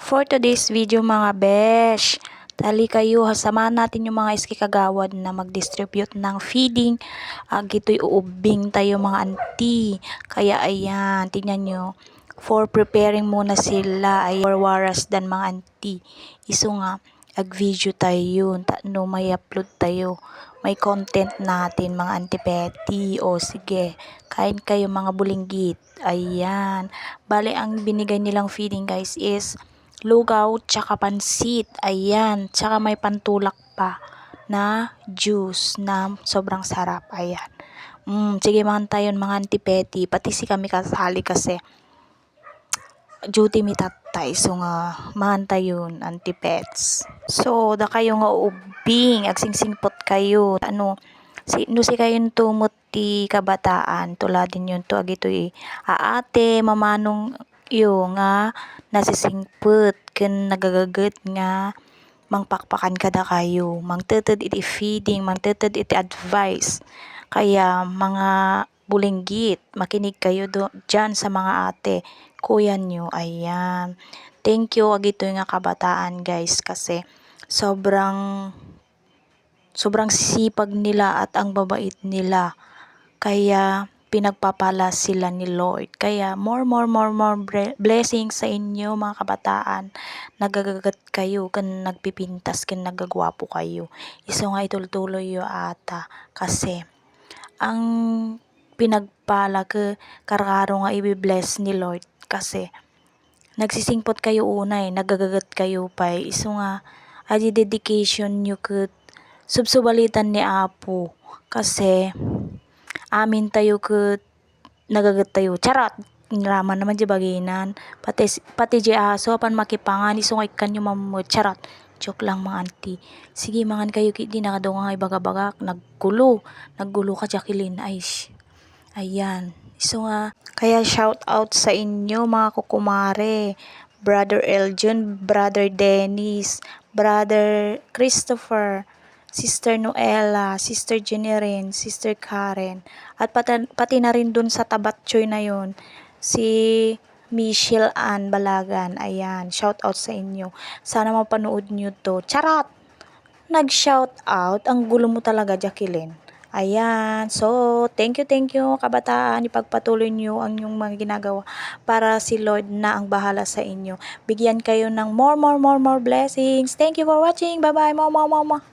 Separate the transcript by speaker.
Speaker 1: For today's video mga besh, tali kayo, samahan natin yung mga iski kagawad na mag-distribute ng feeding. Gito'y uubing tayo mga auntie. Kaya ayan, tingnan nyo. For preparing muna sila ay waras dan mga auntie. Iso nga, ag-video tayo, no, may upload tayo. May content natin mga auntie Petty. O sige, kain kayo mga bulinggit. Ayan. Bale, ang binigay nilang feeding guys is lugaw tsaka pansit. Ayan. Tsaka may pantulak pa na juice na sobrang sarap. Ayan. Sige mga tayon mga auntie Petty. Pati si kami kasali kasi duty mi tatay. So nga mahanta yun auntie pets. So da kayo nga ubing. Agsingsingpot kayo. No si kayo tumot ti kabataan. Tuladin yun to agito aate mamanong yo nga nasisingput ken nagagaget nga mangpakpakan kada kayo, mangteted iti feeding, mangteted iti advice. Kaya mga bulinggit, makinig kayo dyan sa mga ate, kuya nyo. Ayan, thank you agito nga kabataan guys, kasi sobrang sipag nila at ang babait nila. Kaya pinagpapala sila ni Lord. Kaya more blessings sa inyo mga kabataan. Nagagagat kayo, kan nagpipintas, kan nagagwapo kayo. Iso nga itultuloy yo ata. Kasi ang pinagpala ke kararo nga i-bless ni Lord. Kasi nagsisingpot kayo unay, nagagagat kayo pa. Iso nga adi dedication nyo ke subsubalitan ni Apo. Kasi amin tayo ke nagagat tayo. Charot! Niraman naman di baginan. Pati di aso pan makipangan isungay kanyo mamut. Charot! Joke lang mga auntie. Sige mangan kayo kiti nakadunga nga ibagabagak. Naggulo ka Jacqueline. Ayan. So nga, kaya shout out sa inyo mga kukumare. Brother Eljon, Brother Dennis, Brother Christopher, Sister Noela, Sister Jenerin, Sister Karen, at pati na rin dun sa Tabatchoy na yun, si Michelle Ann Balagan. Ayan, shout out sa inyo. Sana mapanood nyo to. Charot! Nag-shout out. Ang gulo mo talaga, Jacqueline. Ayan. So, thank you kabataan. Ipagpatuloy nyo ang inyong mga ginagawa para si Lord na ang bahala sa inyo. Bigyan kayo ng more blessings. Thank you for watching. Bye-bye. Mama.